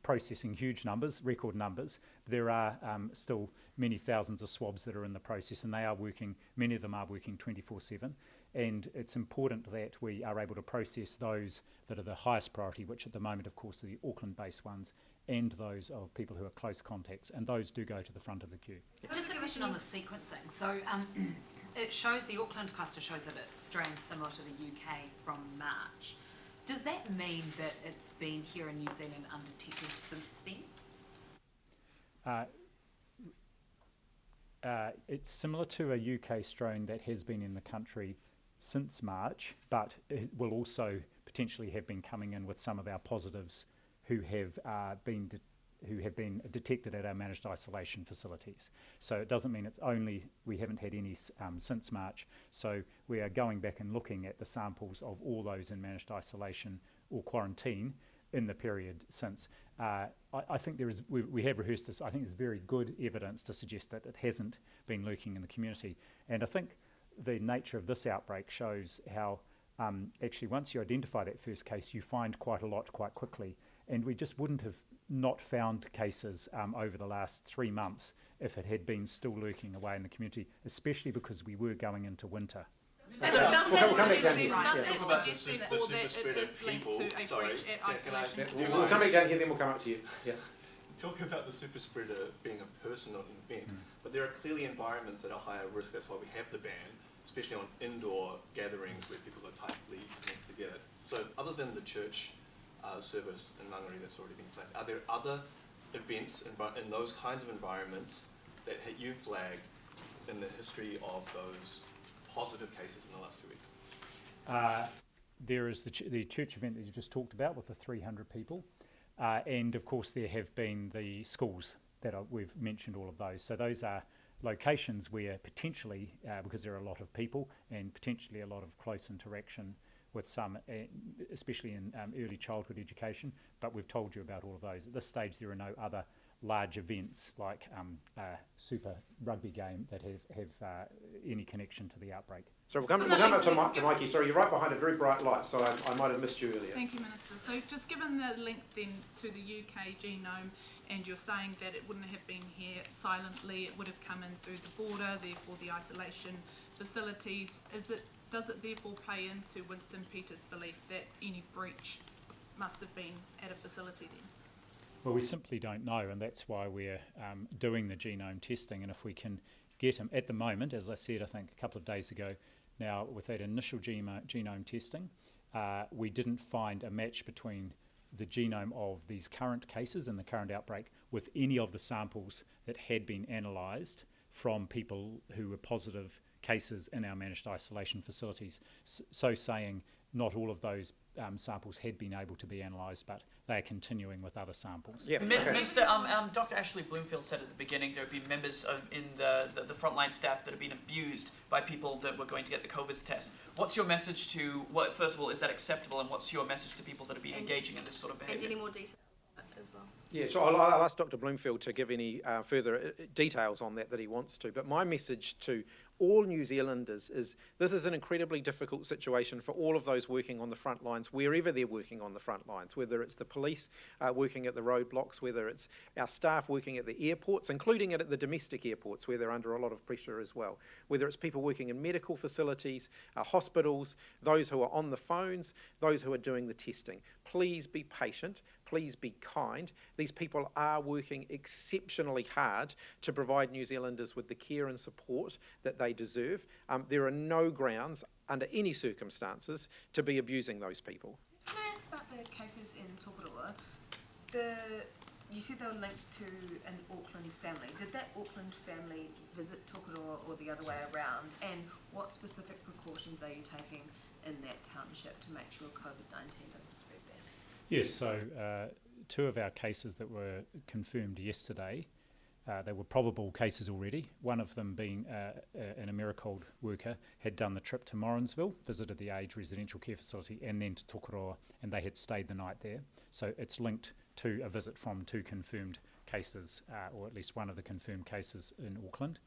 processing huge numbers, record numbers. There are still many thousands of swabs that are in the process, and they are working. Many of them are working 24/7. And it's important that we are able to process those that are the highest priority, which at the moment, of course, are the Auckland-based ones, and those of people who are close contacts, and those do go to the front of the queue. Just a question on the sequencing. So it shows, the Auckland cluster shows that it's strands similar to the UK from March. Does that mean that it's been here in New Zealand undetected since then? It's similar to a UK strain that has been in the country since March, but it will also potentially have been coming in with some of our positives who have been detected at our managed isolation facilities. So it doesn't mean it's only, we haven't had any since March. So we are going back and looking at the samples of all those in managed isolation or quarantine in the period since. I think there is, we have rehearsed this, I think there's very good evidence to suggest that it hasn't been lurking in the community. And I think the nature of this outbreak shows how actually once you identify that first case, you find quite a lot quite quickly. And we just wouldn't have not found cases over the last 3 months if it had been still lurking away in the community, especially because we were going into winter. Does that suggest therefore that it is linked to a breach at isolation? We'll come back down here, then we'll come up to you. Yeah. Talk about the super spreader being a person, not an event, but there are clearly environments that are higher risk. That's why we have the ban, especially on indoor gatherings where people are tightly mixed together. So other than the church service in Mangere that's already been flagged, are there other events in those kinds of environments that you flagged in the history of those positive cases in the last 2 weeks? There is the church event that you just talked about with the 300 people. And of course there have been the schools that we've mentioned, all of those. So those are locations where potentially, because there are a lot of people and potentially a lot of close interaction with some, especially in early childhood education, but we've told you about all of those. At this stage there are no other large events like a super rugby game that have any connection to the outbreak. So we'll come up to Mikey. Sorry, you're right behind a very bright light, so I might have missed you earlier. Thank you, Minister. So just given the link then to the UK genome, and you're saying that it wouldn't have been here silently, it would have come in through the border, therefore the isolation facilities, does it therefore play into Winston Peters' belief that any breach must have been at a facility then? Well, we simply don't know, and that's why we're doing the genome testing. And if we can get him at the moment, as I said, I think a couple of days ago, now with that initial genome testing, we didn't find a match between the genome of these current cases and the current outbreak with any of the samples that had been analysed from people who were positive cases in our managed isolation facilities. So saying not all of those samples had been able to be analysed, but they are continuing with other samples. Yeah. Minister, Dr. Ashley Bloomfield said at the beginning there have been members in the frontline staff that have been abused by people that were going to get the COVID test. What's your message to, first of all, is that acceptable, and what's your message to people that have been engaging in this sort of behaviour? And any more details as well? Yeah, so I'll ask Dr. Bloomfield to give any further details on that he wants to. But my message to all New Zealanders is this is an incredibly difficult situation for all of those working on the front lines, wherever they're working on the front lines, whether it's the police working at the roadblocks, whether it's our staff working at the airports, including at the domestic airports where they're under a lot of pressure as well, whether it's people working in medical facilities, hospitals, those who are on the phones, those who are doing the testing. Please be patient. Please be kind. These people are working exceptionally hard to provide New Zealanders with the care and support that they deserve. There are no grounds under any circumstances to be abusing those people. Can I ask about the cases in Tokoroa? You said they were linked to an Auckland family. Did that Auckland family visit Tokoroa or the other way around? And what specific precautions are you taking in that township to make sure COVID-19 doesn't spread there? Yes, so two of our cases that were confirmed yesterday they were probable cases already. One of them being an Americold worker had done the trip to Morrinsville, visited the aged residential care facility, and then to Tokoroa, and they had stayed the night there. So it's linked to a visit from 2 confirmed cases, or at least one of the confirmed cases in Auckland.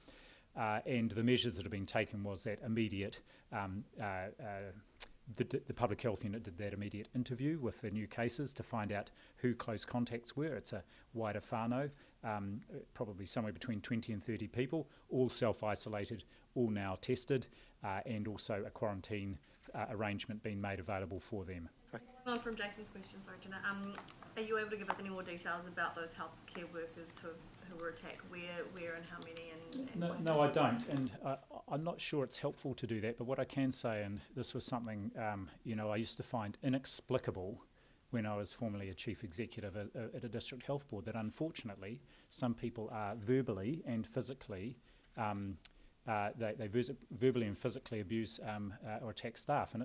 And the measures that have been taken was that immediate, the public health unit did that immediate interview with the new cases to find out who close contacts were. It's a wider whānau, probably somewhere between 20 and 30 people, all self-isolated, all now tested, and also a quarantine arrangement being made available for them. On from Jason's question, sorry, Jenna. Are you able to give us any more details about those healthcare workers who were attacked? Where, and how many? And No, I don't, and I'm not sure it's helpful to do that. But what I can say, and this was something I used to find inexplicable when I was formerly a chief executive at a district health board, that unfortunately some people are verbally and physically they verbally and physically abuse or attack staff, and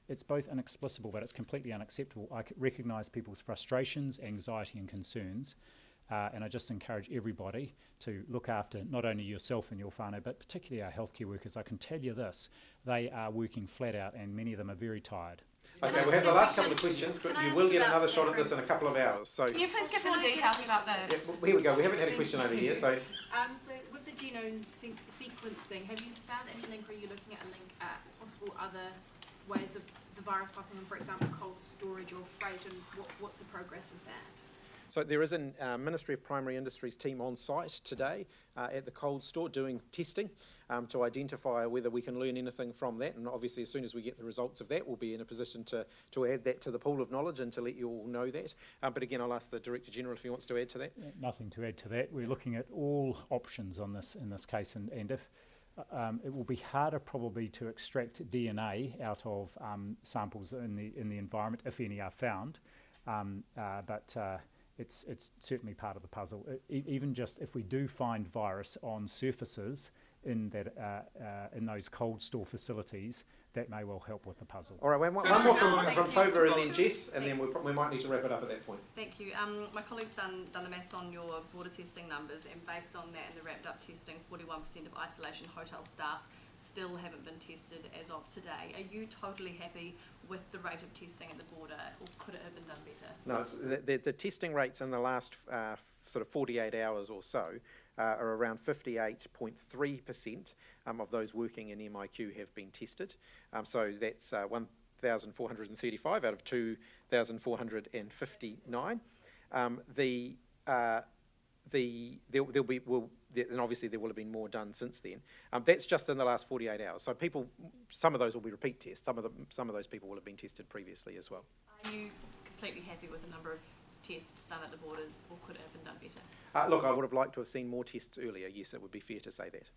it's both inexplicable, but it's completely unacceptable. I recognise people's frustrations, anxiety and concerns, and I just encourage everybody to look after not only yourself and your whānau, but particularly our healthcare workers. I can tell you this, they are working flat out and many of them are very tired. Okay, we'll have the last couple of questions, but you will get another shot at this in a couple of hours. So Can you please give more details about the... yeah, here we go. We haven't had a question over here, so... So with the genome sequencing, have you found any link, or are you looking at a link at possible other ways of the virus passing on, for example, cold storage or freight, and what's the progress with that? So there is a Ministry of Primary Industries team on site today at the cold store doing testing to identify whether we can learn anything from that. And obviously, as soon as we get the results of that, we'll be in a position to add that to the pool of knowledge and to let you all know that. But again, I'll ask the Director General if he wants to add to that. Nothing to add to that. We're looking at all options on this in this case, and if it will be harder probably to extract DNA out of samples in the environment, if any are found, but it's certainly part of the puzzle. Even just if we do find virus on surfaces in those cold store facilities, that may well help with the puzzle. All right, one more from Tova and then Jess, and then we might need to wrap it up at that point. Thank you. My colleague's done the maths on your border testing numbers, and based on that and the wrapped up testing, 41% of isolation hotel staff still haven't been tested as of today. Are you totally happy with the rate of testing at the border, or could it have been done better? No, the testing rates in the last sort of 48 hours or so are around 58.3% of those working in MIQ have been tested. So that's 1,435 out of 2,459. There'll be and obviously there will have been more done since then. That's just in the last 48 hours. So some of those will be repeat tests. Some of those people will have been tested previously as well. Are you completely happy with the number of tests done at the border, or could it have been done better? Look, I would have liked to have seen more tests earlier. Yes, it would be fair to say that.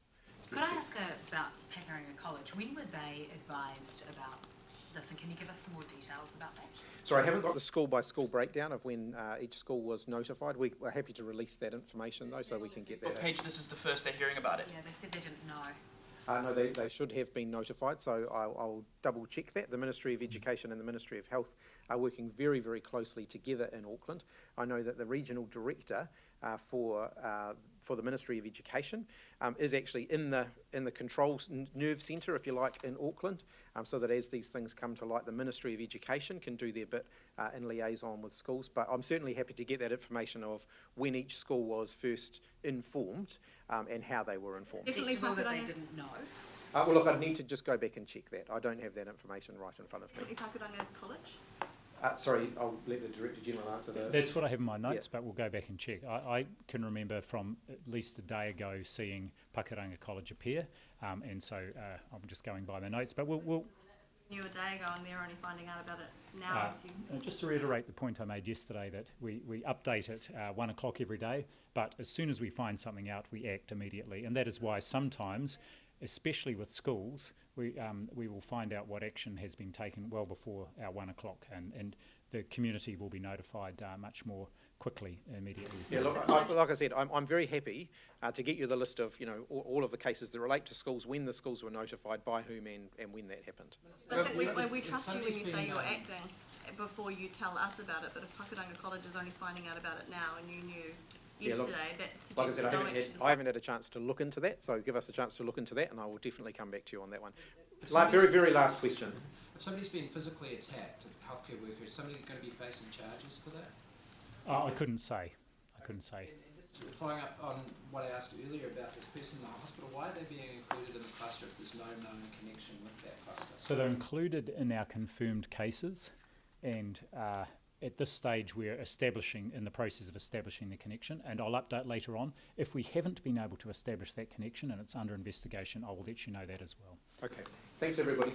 Could I ask about Pakuranga College? When were they advised about this, and can you give us some more details about that? Sorry, I haven't got the school-by-school breakdown of when each school was notified. We're happy to release that information, though, so we can get that What page this is the first they're hearing about it? Yeah, they said they didn't know. No, they should have been notified, so I'll double check that. The Ministry of Education and the Ministry of Health are working very, very closely together in Auckland. I know that the regional director for the Ministry of Education is actually in the control nerve centre, if you like, in Auckland, so that as these things come to light, the Ministry of Education can do their bit in liaison with schools. But I'm certainly happy to get that information of when each school was first informed and how they were informed. Definitely that they didn't know. Well, look, I'd need to just go back and check that. I don't have that information right in front of me. Pakuranga College? Sorry, I'll let the Director General answer that. That's what I have in my notes, but we'll go back and check. I can remember from at least a day ago seeing Pakuranga College appear, and so I'm just going by the notes. But we'll Knew a day ago, and they're only finding out about it now. Just to reiterate the point I made yesterday, that we update it 1 o'clock every day, but as soon as we find something out, we act immediately, and that is why sometimes, especially with schools, we will find out what action has been taken well before our 1 o'clock, and the community will be notified much more quickly, immediately. Yeah, look, like I said, I'm very happy to get you the list of all of the cases that relate to schools, when the schools were notified, by whom, and when that happened. I think we trust you when you say you're acting before you tell us about it, but if Pakuranga College is only finding out about it now and you knew Yeah, look, yesterday that like I suggested said, no action. I haven't had a chance to look into that, so give us a chance to look into that, and I will definitely come back to you on that one. If Very, somebody's- very last question. If somebody's been physically attacked, a healthcare worker, is somebody going to be facing charges for that? I couldn't say. And just following up on what I asked earlier about this person in the hospital, why are they being included in the cluster if there's no known connection with that cluster? So they're included in our confirmed cases, and at this stage we're in the process of establishing the connection, and I'll update later on. If we haven't been able to establish that connection and it's under investigation, I will let you know that as well. Okay, thanks everybody.